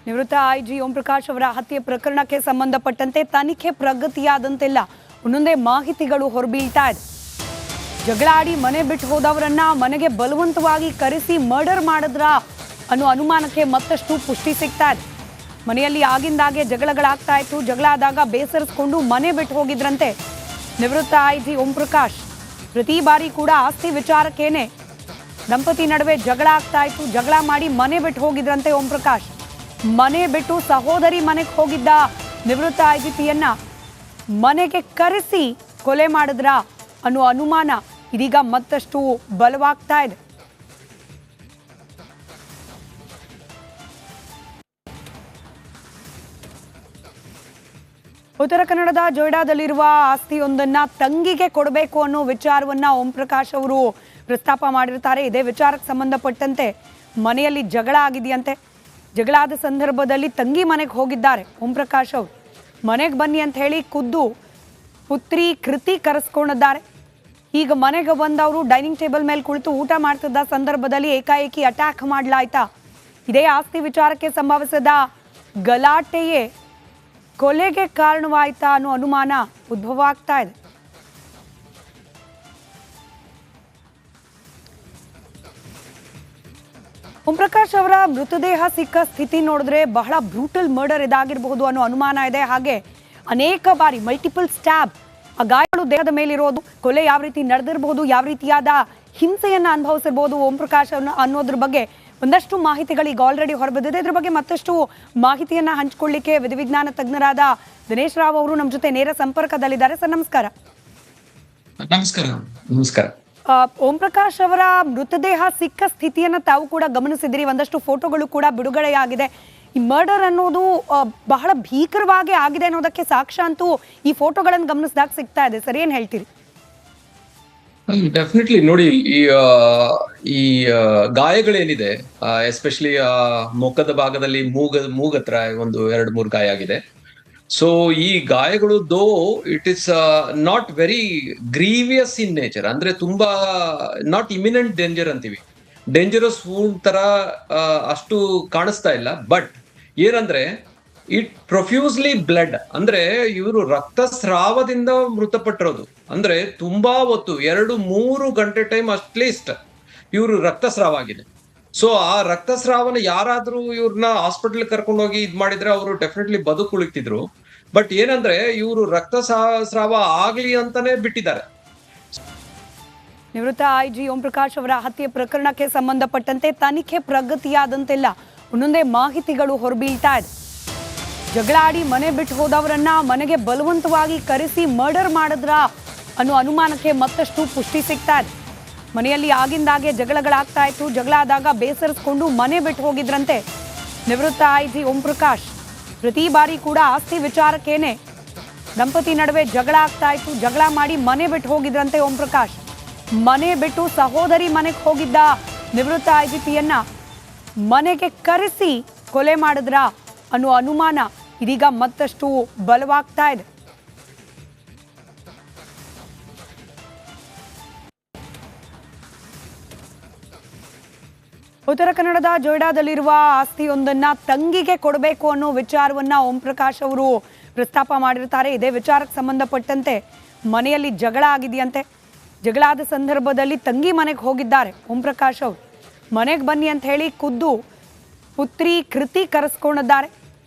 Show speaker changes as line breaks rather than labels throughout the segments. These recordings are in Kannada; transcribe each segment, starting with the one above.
ನಿವೃತ್ತ ಐಜಿ ಓಂ ಪ್ರಕಾಶ್ ಅವರ ಹತ್ಯೆ ಪ್ರಕರಣಕ್ಕೆ ಸಂಬಂಧಪಟ್ಟಂತೆ ತನಿಖೆ ಪ್ರಗತಿಯಾದಂತೆಲ್ಲ ಒಂದೊಂದೇ ಮಾಹಿತಿಗಳು ಹೊರಬೀಳ್ತಾ ಇದೆ. ಜಗಳಾಡಿ ಮನೆ ಬಿಟ್ಟು ಹೋದವರನ್ನ ಮನೆಗೆ ಬಲವಂತವಾಗಿ ಕರೆಸಿ ಮರ್ಡರ್ ಮಾಡಿದ್ರ ಅನ್ನೋ ಅನುಮಾನಕ್ಕೆ ಮತ್ತಷ್ಟು ಪುಷ್ಟಿ ಸಿಗ್ತಾ ಇದೆ. ಮನೆಯಲ್ಲಿ ಆಗಿಂದಾಗೆ ಜಗಳಗಳಾಗ್ತಾ ಇತ್ತು. ಜಗಳ ಆದಾಗ ಬೇಸರಿಸಿಕೊಂಡು ಮನೆ ಬಿಟ್ಟು ಹೋಗಿದ್ರಂತೆ ನಿವೃತ್ತ ಐಜಿ ಓಂ ಪ್ರಕಾಶ್. ಪ್ರತಿ ಬಾರಿ ಕೂಡ ಆಸ್ತಿ ವಿಚಾರಕ್ಕೇನೆ ದಂಪತಿ ನಡುವೆ ಜಗಳ ಆಗ್ತಾ ಇತ್ತು. ಜಗಳ ಮಾಡಿ ಮನೆ ಬಿಟ್ಟು ಹೋಗಿದ್ರಂತೆ ಓಂ ಪ್ರಕಾಶ್. ಮನೆ ಬಿಟ್ಟು ಸಹೋದರಿ ಮನೆಗೆ ಹೋಗಿದ್ದ ನಿವೃತ್ತ ಐಜಿಪಿಯನ್ನ ಮನೆಗೆ ಕರೆಸಿ ಕೊಲೆ ಮಾಡಿದ್ರ ಅನ್ನೋ ಅನುಮಾನ ಇದೀಗ ಮತ್ತಷ್ಟು ಬಲವಾಗ್ತಾ ಇದೆ. ಉತ್ತರ ಕನ್ನಡದ ಜೊಯ್ಡಾದಲ್ಲಿರುವ ಆಸ್ತಿಯೊಂದನ್ನ ತಂಗಿಗೆ ಕೊಡಬೇಕು ಅನ್ನೋ ವಿಚಾರವನ್ನ ಓಂ ಪ್ರಕಾಶ್ ಅವರು ಪ್ರಸ್ತಾಪ ಮಾಡಿರ್ತಾರೆ. ಇದೇ ವಿಚಾರಕ್ಕೆ ಸಂಬಂಧಪಟ್ಟಂತೆ ಮನೆಯಲ್ಲಿ ಜಗಳ ಆಗಿದೆಯಂತೆ. ಜಗಳ ಆದ ಸಂದರ್ಭದಲ್ಲಿ ತಂಗಿ ಮನೆಗೆ ಹೋಗಿದ್ದಾರೆ ಓಂ ಪ್ರಕಾಶ್ ಅವರು. ಮನೆಗೆ ಬನ್ನಿ ಅಂತ ಹೇಳಿ ಖುದ್ದು ಪುತ್ರಿ ಕೃತಿ ಕರೆಸ್ಕೊಂಡಿದ್ದಾರೆ. ಈಗ ಮನೆಗೆ ಬಂದವರು ಡೈನಿಂಗ್ ಟೇಬಲ್ ಮೇಲೆ ಕುಳಿತು ಊಟ ಮಾಡ್ತಿದ್ದ ಸಂದರ್ಭದಲ್ಲಿ ಏಕಾಏಕಿ ಅಟ್ಯಾಕ್ ಮಾಡಲಾಯ್ತಾ. ಇದೇ ಆಸ್ತಿ ವಿಚಾರಕ್ಕೆ ಸಂಭವಿಸಿದ ಗಲಾಟೆಯೇ ಕೊಲೆಗೆ ಕಾರಣವಾಯ್ತಾ ಅನ್ನೋ ಅನುಮಾನ ಉದ್ಭವ ಆಗ್ತಾ ಇದೆ. ಓಂ ಪ್ರಕಾಶ್ ಅವರ ಮೃತದೇಹ ಸಿಕ್ಕ ಸ್ಥಿತಿ ನೋಡಿದ್ರೆ ಬಹಳ ಬ್ರೂಟಲ್ ಮರ್ಡರ್ ಇದಾಗಿರಬಹುದು ಅನ್ನೋ ಅನುಮಾನ ಇದೆ. ಹಾಗೆ ಅನೇಕ ಬಾರಿ ಮಲ್ಟಿಪಲ್ ಸ್ಟ್ಯಾಬ್, ಆ ಗಾಯಗಳು ದೇಹದ ಮೇಲಿರೋದು, ಕೊಲೆ ಯಾವ ರೀತಿ ನಡೆದಿರಬಹುದು, ಯಾವ ರೀತಿಯಾದ ಹಿಂಸೆಯನ್ನ ಅನುಭವಿಸಿರ್ಬೋದು ಓಂ ಪ್ರಕಾಶ್ ಅನ್ನೋದ್ರ ಬಗ್ಗೆ ಒಂದಷ್ಟು ಮಾಹಿತಿಗಳು ಈಗ ಆಲ್ರೆಡಿ ಹೊರಬಿದ್ದಿದೆ. ಇದ್ರ ಬಗ್ಗೆ ಮತ್ತಷ್ಟು ಮಾಹಿತಿಯನ್ನ ಹಂಚಿಕೊಳ್ಳಿಕ್ಕೆ ವಿಧಿವಿಜ್ಞಾನ ತಜ್ಞರಾದ ದಿನೇಶ್ ರಾವ್ ಅವರು ನಮ್ಮ ಜೊತೆ ನೇರ ಸಂಪರ್ಕದಲ್ಲಿದ್ದಾರೆ. ಸರ್ ನಮಸ್ಕಾರ.
ನಮಸ್ಕಾರ.
ಓಂ ಪ್ರಕಾಶ್ ಅವರ ಮೃತದೇಹ ಸಿಕ್ಕ ಸ್ಥಿತಿಯನ್ನ ತಾವು ಕೂಡ ಗಮನಿಸಿದ್ರಿ. ಒಂದಷ್ಟು ಫೋಟೋಗಳು ಕೂಡ ಬಿಡುಗಡೆಯಾಗಿದೆ. ಈ ಮರ್ಡರ್ ಅನ್ನೋದು ಬಹಳ ಭೀಕರವಾಗಿ ಆಗಿದೆ ಅನ್ನೋದಕ್ಕೆ ಸಾಕ್ಷ್ಯ ಅಂತೂ ಈ ಫೋಟೋಗಳನ್ನು ಗಮನಿಸಿದಾಗ ಸಿಗ್ತಾ ಇದೆ. ಸರ್, ಏನ್ ಹೇಳ್ತೀರಿ?
ಡೆಫಿನೆಟ್ಲಿ ನೋಡಿ, ಈ ಗಾಯಗಳೇನಿದೆ, ಎಸ್ಪೆಷಲಿ ಮುಖದ ಭಾಗದಲ್ಲಿ ಮೂಗತ್ರ ಒಂದು 2-3 ಗಾಯ ಆಗಿದೆ. ಸೊ ಈ ಗಾಯಗಳು though it is not very grievous in nature, ಅಂದ್ರೆ ತುಂಬಾ ನಾಟ್ ಇಮಿನೆಂಟ್ ಡೇಂಜರ್ ಅಂತೀವಿ. ಡೇಂಜರಸ್ ವೂಂಡ್ ತರ ಅಷ್ಟು ಕಾಣಿಸ್ತಾ ಇಲ್ಲ. ಬಟ್ ಏನಂದ್ರೆ ಇಟ್ ಪ್ರೊಫ್ಯೂಸ್ಲಿ ಬ್ಲಡ್, ಅಂದ್ರೆ ಇವರು ರಕ್ತಸ್ರಾವದಿಂದ ಮೃತಪಟ್ಟಿರೋದು. ಅಂದ್ರೆ ತುಂಬಾ ಹೊತ್ತು 2-3 ಗಂಟೆ ಟೈಮ್ ಅಟ್ಲೀಸ್ಟ್ ಇವರು ರಕ್ತಸ್ರಾವ ಆಗಿದೆ. ಸೊ ಆ ರಕ್ತಸ್ರಾವನ ಯಾರಾದ್ರೂ ಇವ್ರನ್ನ ಹಾಸ್ಪಿಟಲ್ ಕರ್ಕೊಂಡು ಹೋಗಿ ಇದ್ ಮಾಡಿದ್ರೆ ಅವರು ಡೆಫಿನೆಟ್ಲಿ ಬದುಕುಳಿತಿದ್ರು. ಬಟ್ ಏನಂದ್ರೆ ಇವರು ರಕ್ತಸ್ರಾವ ಆಗ್ಲಿ ಅಂತಾನೆ ಬಿಟ್ಟಿದ್ದಾರೆ.
ನಿವೃತ್ತ ಐಜಿ ಓಂ ಪ್ರಕಾಶ್ ಅವರ ಹತ್ಯೆ ಪ್ರಕರಣಕ್ಕೆ ಸಂಬಂಧಪಟ್ಟಂತೆ ತನಿಖೆ ಪ್ರಗತಿಯಾದಂತೆಲ್ಲ ಒಂದೊಂದೇ ಮಾಹಿತಿಗಳು ಹೊರಬೀಳ್ತಾ ಇದೆ. ಜಗಳಾಡಿ ಮನೆ ಬಿಟ್ಟು ಹೋದವರನ್ನ ಮನೆಗೆ ಬಲವಂತವಾಗಿ ಕರೆಸಿ ಮರ್ಡರ್ ಮಾಡಿದ್ರ ಅನ್ನೋ ಅನುಮಾನಕ್ಕೆ ಮತ್ತಷ್ಟು ಪುಷ್ಟಿ ಸಿಗ್ತಾ ಇದೆ. ಮನೆಯಲ್ಲಿ ಆಗಿಂದಾಗೆ ಜಗಳಗಳಾಗ್ತಾ ಇತ್ತು. ಜಗಳ ಆದಾಗ ಬೇಸರಿಸಿಕೊಂಡು ಮನೆ ಬಿಟ್ಟು ಹೋಗಿದ್ರಂತೆ ನಿವೃತ್ತ ಐಜಿ ಓಂ ಪ್ರಕಾಶ್. ಪ್ರತಿ ಬಾರಿ ಕೂಡ ಆಸ್ತಿ ವಿಚಾರಕ್ಕೇನೆ ದಂಪತಿ ನಡುವೆ ಜಗಳ ಆಗ್ತಾ ಇತ್ತು. ಜಗಳ ಮಾಡಿ ಮನೆ ಬಿಟ್ಟು ಹೋಗಿದ್ರಂತೆ ಓಂ ಪ್ರಕಾಶ್. ಮನೆ ಬಿಟ್ಟು ಸಹೋದರಿ ಮನೆಗೆ ಹೋಗಿದ್ದ ನಿವೃತ್ತ ಐಜಿಪಿಯನ್ನ ಮನೆಗೆ ಕರೆಸಿ ಕೊಲೆ ಮಾಡಿದ್ರ ಅನ್ನೋ ಅನುಮಾನ ಇದೀಗ ಮತ್ತಷ್ಟು ಬಲವಾಗ್ತಾ ಇದೆ. ಉತ್ತರ ಕನ್ನಡದ ಜೊಯ್ಡಾದಲ್ಲಿರುವ ಆಸ್ತಿಯೊಂದನ್ನ ತಂಗಿಗೆ ಕೊಡಬೇಕು ಅನ್ನೋ ವಿಚಾರವನ್ನ ಓಂ ಪ್ರಕಾಶ್ ಅವರು ಪ್ರಸ್ತಾಪ ಮಾಡಿರ್ತಾರೆ. ಇದೇ ವಿಚಾರಕ್ಕೆ ಸಂಬಂಧಪಟ್ಟಂತೆ ಮನೆಯಲ್ಲಿ ಜಗಳ ಆಗಿದೆಯಂತೆ. ಜಗಳ ಆದ ಸಂದರ್ಭದಲ್ಲಿ ತಂಗಿ ಮನೆಗೆ ಹೋಗಿದ್ದಾರೆ ಓಂ ಪ್ರಕಾಶ್ ಅವರು. ಮನೆಗೆ ಬನ್ನಿ ಅಂತ ಹೇಳಿ ಖುದ್ದು ಪುತ್ರಿ ಕೃತಿ ಕರೆಸ್ಕೊಂಡಿದ್ದಾರೆ.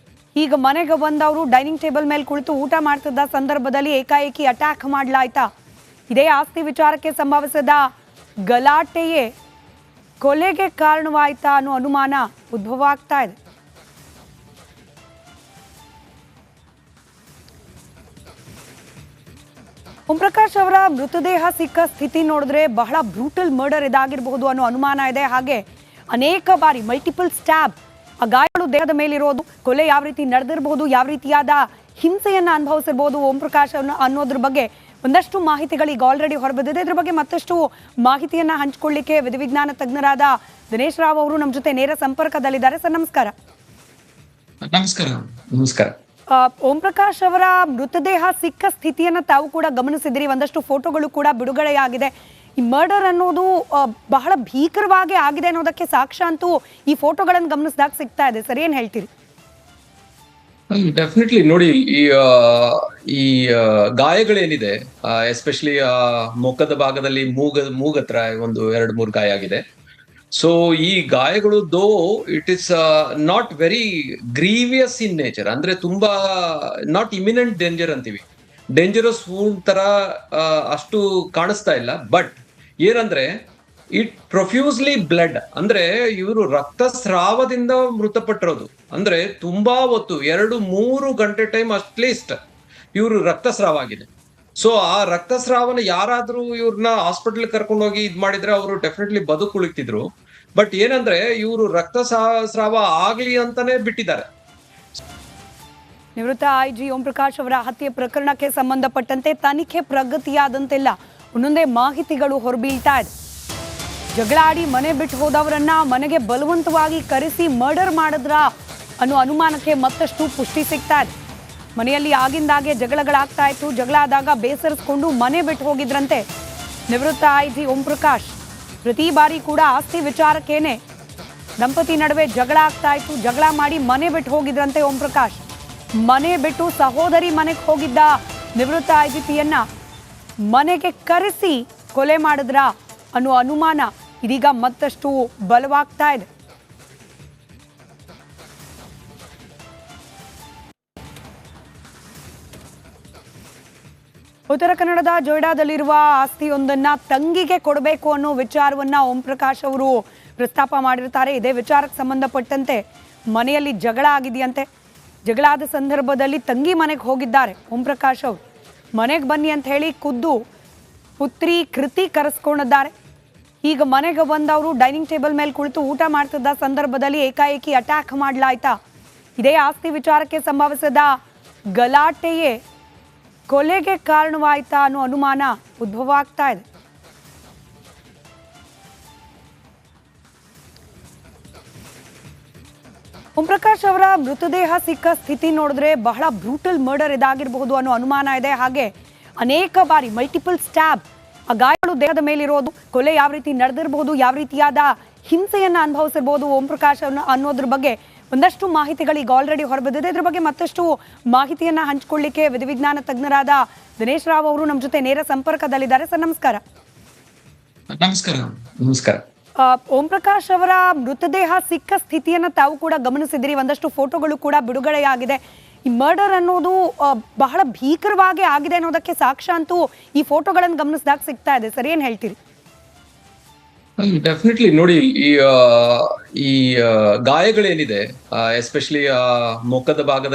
ಈಗ ಮನೆಗೆ ಬಂದವರು ಡೈನಿಂಗ್ ಟೇಬಲ್ ಮೇಲೆ ಕುಳಿತು ಊಟ ಮಾಡ್ತಿದ್ದ ಸಂದರ್ಭದಲ್ಲಿ ಏಕಾಏಕಿ ಅಟ್ಯಾಕ್ ಮಾಡಲಾಯ್ತಾ. ಇದೇ ಆಸ್ತಿ ವಿಚಾರಕ್ಕೆ ಸಂಭವಿಸಿದ ಗಲಾಟೆಯೇ ಕೊಲೆಗೆ ಕಾರಣವಾಯ್ತಾ ಅನ್ನೋ ಅನುಮಾನ ಉದ್ಭವ ಆಗ್ತಾ ಇದೆ. ಓಂ ಪ್ರಕಾಶ್ ಅವರ ಮೃತದೇಹ ಸಿಕ್ಕ ಸ್ಥಿತಿ ನೋಡಿದ್ರೆ ಬಹಳ ಬ್ರೂಟಲ್ ಮರ್ಡರ್ ಇದಾಗಿರಬಹುದು ಅನ್ನೋ ಅನುಮಾನ ಇದೆ. ಹಾಗೆ ಅನೇಕ ಬಾರಿ ಮಲ್ಟಿಪಲ್ ಸ್ಟ್ಯಾಬ್, ಆ ಗಾಯಗಳು ದೇಹದ ಮೇಲಿರೋದು, ಕೊಲೆ ಯಾವ ರೀತಿ ನಡೆದಿರಬಹುದು, ಯಾವ ರೀತಿಯಾದ ಹಿಂಸೆಯನ್ನ ಅನುಭವಿಸಿರ್ಬೋದು ಓಂ ಪ್ರಕಾಶ್ ಅನ್ನೋದ್ರ ಬಗ್ಗೆ ಒಂದಷ್ಟು ಮಾಹಿತಿಗಳು ಈಗ ಆಲ್ರೆಡಿ ಹೊರಬಿದ್ದಿದೆ. ಇದ್ರ ಬಗ್ಗೆ ಮತ್ತಷ್ಟು ಮಾಹಿತಿಯನ್ನ ಹಂಚಿಕೊಳ್ಳಿಕ್ಕೆ ವಿಧಿವಿಜ್ಞಾನ ತಜ್ಞರಾದ ದಿನೇಶ್ ರಾವ್ ಅವರು ನಮ್ಮ ಜೊತೆ ನೇರ ಸಂಪರ್ಕದಲ್ಲಿದ್ದಾರೆ. ಸರ್ ನಮಸ್ಕಾರ.
ನಮಸ್ಕಾರ.
ಓಂ ಪ್ರಕಾಶ್ ಅವರ ಮೃತದೇಹ ಸಿಕ್ಕ ಸ್ಥಿತಿಯನ್ನ ತಾವು ಕೂಡ ಗಮನಿಸಿದ್ರಿ. ಒಂದಷ್ಟು ಫೋಟೋಗಳು ಕೂಡ ಬಿಡುಗಡೆಯಾಗಿದೆ. ಈ ಮರ್ಡರ್ ಅನ್ನೋದು ಬಹಳ ಭೀಕರವಾಗಿ ಆಗಿದೆ ಅನ್ನೋದಕ್ಕೆ ಸಾಕ್ಷ್ಯ ಅಂತೂ ಈ ಫೋಟೋಗಳನ್ನು ಗಮನಿಸಿದಾಗ ಸಿಗ್ತಾ ಇದೆ. ಸರ್, ಏನ್ ಹೇಳ್ತೀರಿ?
ಡೆಫಿನೆಟ್ಲಿ ನೋಡಿ ಈ ಗಾಯಗಳೇನಿದೆ, ಎಸ್ಪೆಷಲಿ ಮೊಕದ ಭಾಗದಲ್ಲಿ ಮೂಗತ್ರ ಒಂದು ಎರಡು ಮೂರು ಗಾಯ ಆಗಿದೆ. ಸೊ ಈ ಗಾಯಗಳು it is not very grievous in nature, ಅಂದ್ರೆ ತುಂಬಾ ನಾಟ್ ಇಮಿನೆಂಟ್ ಡೇಂಜರ್ ಅಂತೀವಿ. ಡೇಂಜರಸ್ ವೂಂಡ್ ತರ ಅಷ್ಟು ಕಾಣಿಸ್ತಾ ಇಲ್ಲ. ಬಟ್ ಏನಂದ್ರೆ ಇಟ್ ಪ್ರೊಫ್ಯೂಸ್ಲಿ ಬ್ಲಡ್, ಅಂದ್ರೆ ಇವರು ರಕ್ತಸ್ರಾವದಿಂದ ಮೃತಪಟ್ಟಿರೋದು. ಅಂದ್ರೆ ತುಂಬಾ ಹೊತ್ತು 2-3 ಗಂಟೆ ಟೈಮ್ ಅಟ್ಲೀಸ್ಟ್ ಇವರು ರಕ್ತಸ್ರಾವ ಆಗಿದೆ. ಸೊ ಆ ರಕ್ತಸ್ರಾವನ ಯಾರಾದ್ರೂ ಇವ್ರನ್ನ ಹಾಸ್ಪಿಟಲ್ ಕರ್ಕೊಂಡು ಹೋಗಿ ಇದ್ ಮಾಡಿದ್ರೆ ಅವರು ಡೆಫಿನೆಟ್ಲಿ ಬದುಕುಳಿತಿದ್ರು. ಬಟ್ ಏನಂದ್ರೆ ಇವರು ರಕ್ತಸ್ರಾವ ಆಗ್ಲಿ ಅಂತಾನೆ ಬಿಟ್ಟಿದ್ದಾರೆ.
ನಿವೃತ್ತ ಐಜಿ ಓಂ ಪ್ರಕಾಶ್ ಅವರ ಹತ್ಯೆ ಪ್ರಕರಣಕ್ಕೆ ಸಂಬಂಧಪಟ್ಟಂತೆ ತನಿಖೆ ಪ್ರಗತಿಯಾದಂತೆಲ್ಲ ಒಂದೊಂದೇ ಮಾಹಿತಿಗಳು ಹೊರಬೀಳ್ತಾ ಇದೆ. ಜಗಳ ಆಡಿ ಮನೆ ಬಿಟ್ಟು ಹೋದವರನ್ನ ಮನೆಗೆ ಬಲವಂತವಾಗಿ ಕರೆಸಿ ಮರ್ಡರ್ ಮಾಡಿದ್ರ ಅನ್ನೋ ಅನುಮಾನಕ್ಕೆ ಮತ್ತಷ್ಟು ಪುಷ್ಟಿ ಸಿಗ್ತಾ ಇದೆ. ಮನೆಯಲ್ಲಿ ಆಗಿಂದಾಗೆ ಜಗಳಗಳಾಗ್ತಾ ಇತ್ತು. ಜಗಳ ಆದಾಗ ಬೇಸರಿಸಿಕೊಂಡು ಮನೆ ಬಿಟ್ಟು ಹೋಗಿದ್ರಂತೆ ನಿವೃತ್ತ ಐಜಿ ಓಂ ಪ್ರಕಾಶ್. ಪ್ರತಿ ಬಾರಿ ಕೂಡ ಆಸ್ತಿ ವಿಚಾರಕ್ಕೇನೆ ದಂಪತಿ ನಡುವೆ ಜಗಳ ಆಗ್ತಾ ಇತ್ತು. ಜಗಳ ಮಾಡಿ ಮನೆ ಬಿಟ್ಟು ಹೋಗಿದ್ರಂತೆ ಓಂ ಪ್ರಕಾಶ್. ಮನೆ ಬಿಟ್ಟು ಸಹೋದರಿ ಮನೆಗೆ ಹೋಗಿದ್ದ ನಿವೃತ್ತ ಐಜಿಪಿಯನ್ನ ಮನೆಗೆ ಕರೆಸಿ ಕೊಲೆ ಮಾಡಿದ್ರ ಅನ್ನೋ ಅನುಮಾನ ಇದೀಗ ಮತ್ತಷ್ಟು ಬಲವಾಗ್ತಾ ಇದೆ. ಉತ್ತರ ಕನ್ನಡದ ಜೊಯ್ಡಾದಲ್ಲಿರುವ ಆಸ್ತಿಯೊಂದನ್ನ ತಂಗಿಗೆ ಕೊಡಬೇಕು ಅನ್ನೋ ವಿಚಾರವನ್ನ ಓಂ ಪ್ರಕಾಶ್ ಅವರು ಪ್ರಸ್ತಾಪ ಮಾಡಿರ್ತಾರೆ. ಇದೇ ವಿಚಾರಕ್ಕೆ ಸಂಬಂಧಪಟ್ಟಂತೆ ಮನೆಯಲ್ಲಿ ಜಗಳ ಆಗಿದೆಯಂತೆ. ಜಗಳ ಆದ ಸಂದರ್ಭದಲ್ಲಿ ತಂಗಿ ಮನೆಗೆ ಹೋಗಿದ್ದಾರೆ ಓಂ ಪ್ರಕಾಶ್ ಅವರು. ಮನೆಗೆ ಬನ್ನಿ ಅಂತ ಹೇಳಿ ಖುದ್ದು ಪುತ್ರಿ ಕೃತಿ ಕರೆಸ್ಕೊಂಡಿದ್ದಾರೆ. ಈಗ ಮನೆಗೆ ಬಂದವರು ಡೈನಿಂಗ್ ಟೇಬಲ್ ಮೇಲೆ ಕುಳಿತು ಊಟ ಮಾಡ್ತಿದ್ದ ಸಂದರ್ಭದಲ್ಲಿ ಏಕಾಏಕಿ ಅಟ್ಯಾಕ್ ಮಾಡಲಾಯ್ತಾ. ಇದೇ ಆಸ್ತಿ ವಿಚಾರಕ್ಕೆ ಸಂಭವಿಸಿದ ಗಲಾಟೆಯೇ ಕೊಲೆಗೆ ಕಾರಣವಾಯ್ತಾ ಅನ್ನೋ ಅನುಮಾನ ಉದ್ಭವ ಆಗ್ತಾ ಇದೆ. ಓಂ ಪ್ರಕಾಶ್ ಅವರ ಮೃತದೇಹ ಸಿಕ್ಕ ಸ್ಥಿತಿ ನೋಡಿದ್ರೆ ಬಹಳ ಬ್ರೂಟಲ್ ಮರ್ಡರ್ ಇದಾಗಿರಬಹುದು ಅನ್ನೋ ಅನುಮಾನ ಇದೆ. ಹಾಗೆ ಅನೇಕ ಬಾರಿ ಮಲ್ಟಿಪಲ್ ಸ್ಟ್ಯಾಬ್, ಆ ಗಾಯಗಳು ದೇಹದ ಮೇಲಿರೋದು, ಕೊಲೆ ಯಾವ ರೀತಿ ನಡೆದಿರಬಹುದು, ಯಾವ ರೀತಿಯಾದ ಹಿಂಸೆಯನ್ನ ಅನುಭವಿಸಿರ್ಬೋದು ಓಂ ಪ್ರಕಾಶ್ ಅನ್ನೋದ್ರ ಬಗ್ಗೆ ಒಂದಷ್ಟು ಮಾಹಿತಿಗಳು ಈಗ ಆಲ್ರೆಡಿ ಹೊರಬಿದ್ದಿದೆ. ಇದ್ರ ಬಗ್ಗೆ ಮತ್ತಷ್ಟು ಮಾಹಿತಿಯನ್ನ ಹಂಚಿಕೊಳ್ಳಿಕ್ಕೆ ವಿಧಿವಿಜ್ಞಾನ ತಜ್ಞರಾದ ದಿನೇಶ್ ರಾವ್ ಅವರು ನಮ್ಮ ಜೊತೆ ನೇರ ಸಂಪರ್ಕದಲ್ಲಿದ್ದಾರೆ. ಸರ್ ನಮಸ್ಕಾರ.
ನಮಸ್ಕಾರ.
ಓಂ ಪ್ರಕಾಶ್ ಅವರ ಮೃತದೇಹ ಸಿಕ್ಕ ಸ್ಥಿತಿಯನ್ನ ತಾವು ಕೂಡ ಗಮನಿಸಿದಿರಿ. ಒಂದಷ್ಟು ಫೋಟೋಗಳು ಕೂಡ ಬಿಡುಗಡೆಯಾಗಿದೆ. ಈ ಮರ್ಡರ್ ಅನ್ನೋದು ಬಹಳ ಭೀಕರವಾಗಿ ಆಗಿದೆ ಅನ್ನೋದಕ್ಕೆ ಸಾಕ್ಷ್ಯ ಅಂತೂ ಈ ಫೋಟೋಗಳನ್ನು ಗಮನಿಸಿದಾಗ ಸಿಗ್ತಾ ಇದೆ. ಸರ್ ಏನ್ ಹೇಳ್ತೀರಿ?
ಡೆಫಿನೆಟ್ಲಿ ನೋಡಿ, ಈ ಗಾಯಗಳೇನಿದೆ, ಎಸ್ಪೆಷಲಿ ಮೊಕದ ಭಾಗದಲ್ಲಿ